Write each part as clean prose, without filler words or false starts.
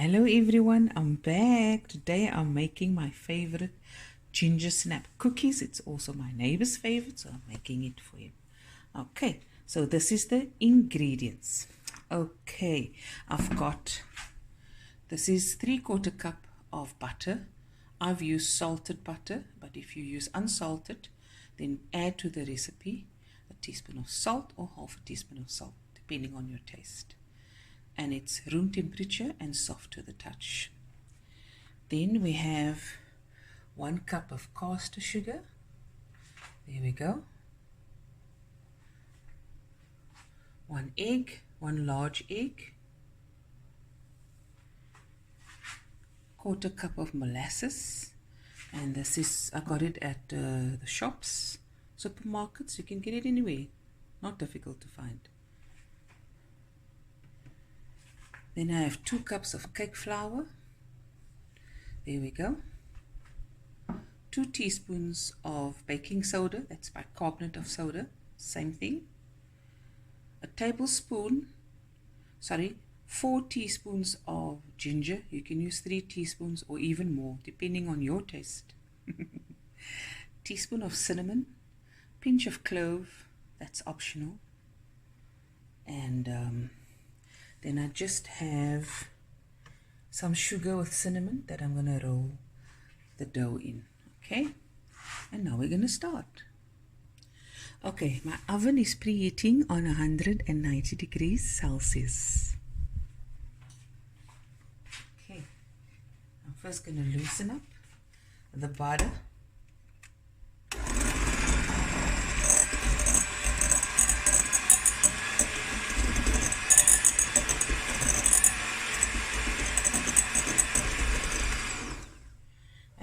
Hello everyone, I'm back. Today I'm making my favorite ginger snap cookies. It's also my neighbor's favorite, so I'm making it for him. Okay, so this is the ingredients. Okay, this is 3/4 cup of butter. I've used salted butter, but if you use unsalted, then add to the recipe a teaspoon of salt or half a teaspoon of salt, depending on your taste. And it's room temperature and soft to the touch. Then we have 1 cup of caster sugar. There we go. 1 egg, 1 large egg. 1/4 cup of molasses, and this is, I got it at the shops, supermarkets. You can get it anywhere, not difficult to find. Then I have 2 cups of cake flour. There we go. 2 teaspoons of baking soda, that's bicarbonate of soda, same thing. 4 teaspoons of ginger. You can use 3 teaspoons or even more, depending on your taste. Teaspoon of cinnamon, pinch of clove, that's optional. And then I just have some sugar with cinnamon that I'm going to roll the dough in. Okay, and now we're going to start. Okay, my oven is preheating on 190 degrees Celsius. Okay, I'm first going to loosen up the butter.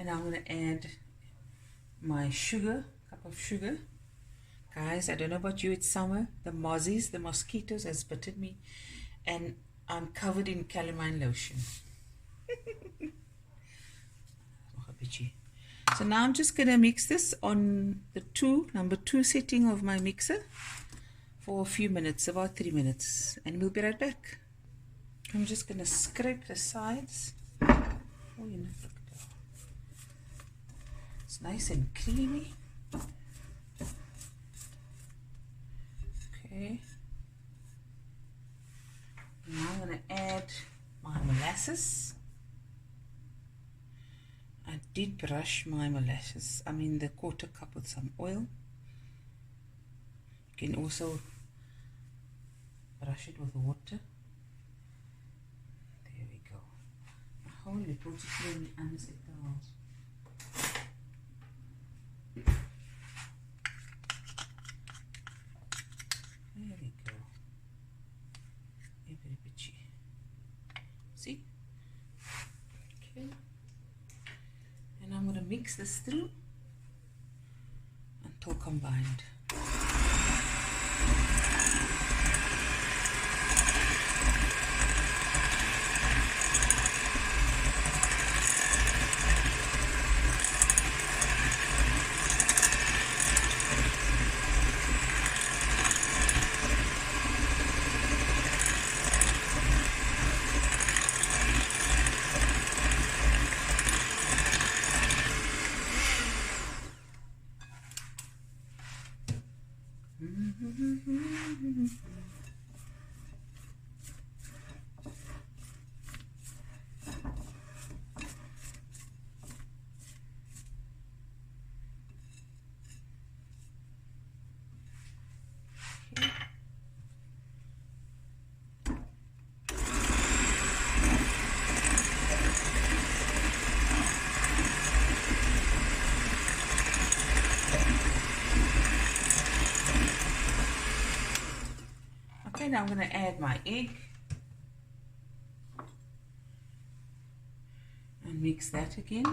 And I'm going to add my sugar, cup of sugar. Guys, I don't know about you, it's summer. The mozzies, the mosquitoes has bitten me, and I'm covered in calamine lotion. So now I'm just going to mix this on the number 2 setting of my mixer for a few minutes, about 3 minutes, and we'll be right back. I'm just going to scrape the sides. Oh, you know, look. It's nice and creamy. Okay. Now I'm going to add my molasses. I did brush my molasses, the 1/4 cup, with some oil. You can also brush it with water. There we go. Holy potjie anders uit te haal. There we go. Every bitchy. See? Okay. And I'm going to mix this through until combined. Now I'm going to add my egg and mix that again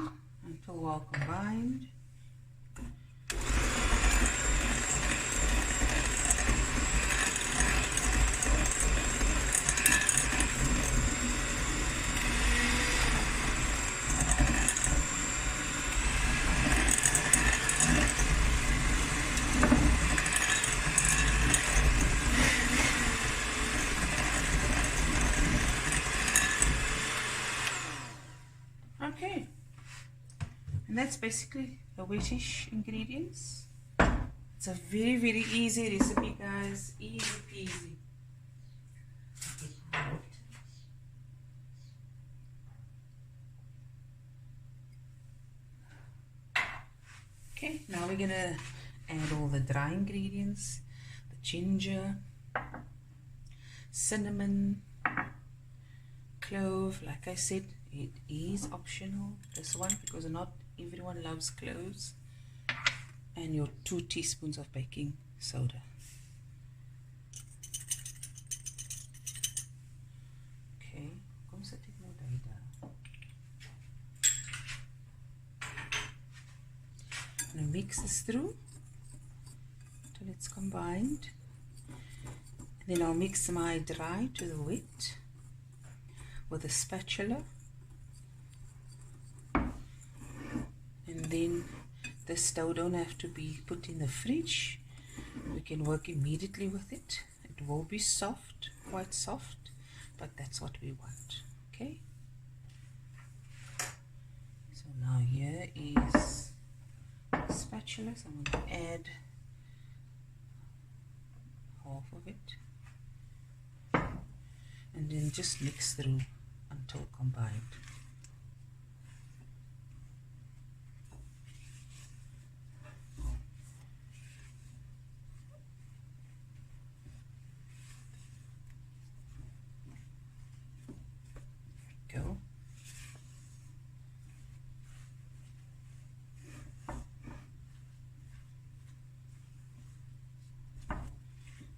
until well combined. Okay, and that's basically the wettish ingredients. It's a very, very easy recipe, guys. Easy peasy. Okay, now we're gonna add all the dry ingredients, the ginger, cinnamon, clove. Like I said, it is optional, this one, because not everyone loves cloves, and your 2 teaspoons of baking soda. Okay, kom sit ek nou daai daar. Now mix this through until it's combined. And then I'll mix my dry to the wet with a spatula. And then this dough don't have to be put in the fridge. We can work immediately with it. It will be soft, quite soft, but that's what we want. Okay? So now here is the spatula. So I'm going to add half of it. And then just mix through until combined. Go.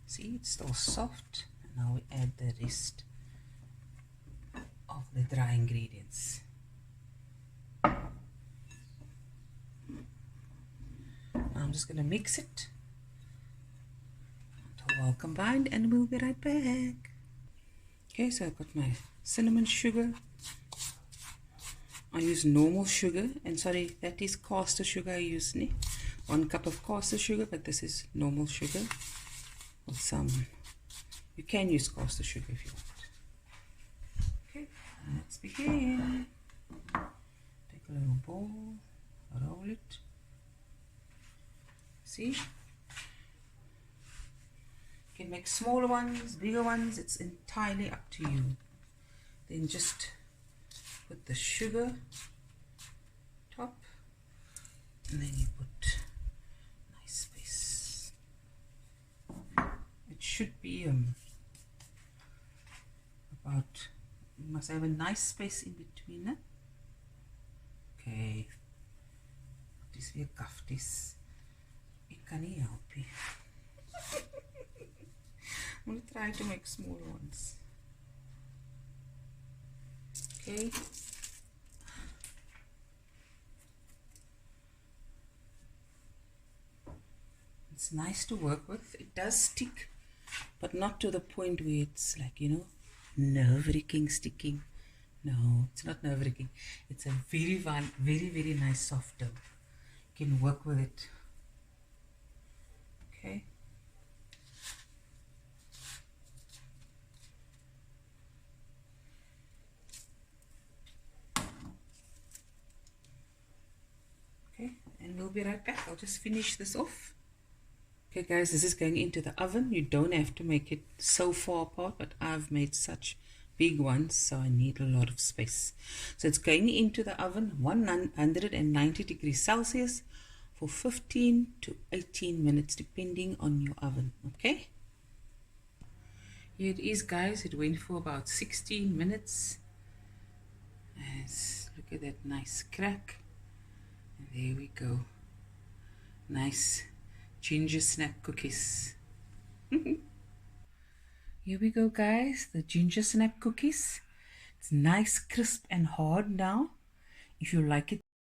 See, it's still soft. And now we add the rest of the dry ingredients. I'm just going to mix it until well combined, and we'll be right back. Okay, so I've got my cinnamon sugar. I use normal sugar, and sorry, that is caster sugar I use. 1 cup of caster sugar, but this is normal sugar with some. You can use caster sugar if you want. Okay, let's begin. Take a little bowl, roll it. See? You can make smaller ones, bigger ones, it's entirely up to you. Then just put the sugar top, and then you put nice space. It should be about, you must have a nice space in between it. Okay, this weer kafties. Ek kan nie help nie. I'm going to try to make smaller ones. Okay. It's nice to work with. It does stick, but not to the point where it's like, you know, nerve-wracking sticking. No, it's not nerve-wracking. It's a very, very nice soft dough. You can work with it. Okay. Okay, and we'll be right back. I'll just finish this off. Okay guys, this is going into the oven. You don't have to make it so far apart, but I've made such big ones, so I need a lot of space. So it's going into the oven, 190 degrees Celsius, for 15 to 18 minutes, depending on your oven. Okay, here it is, guys. It went for about 16 minutes. Look at that nice crack. And there we go. Nice ginger snap cookies. Here we go, guys. The ginger snap cookies. It's nice, crisp and hard now. If you like it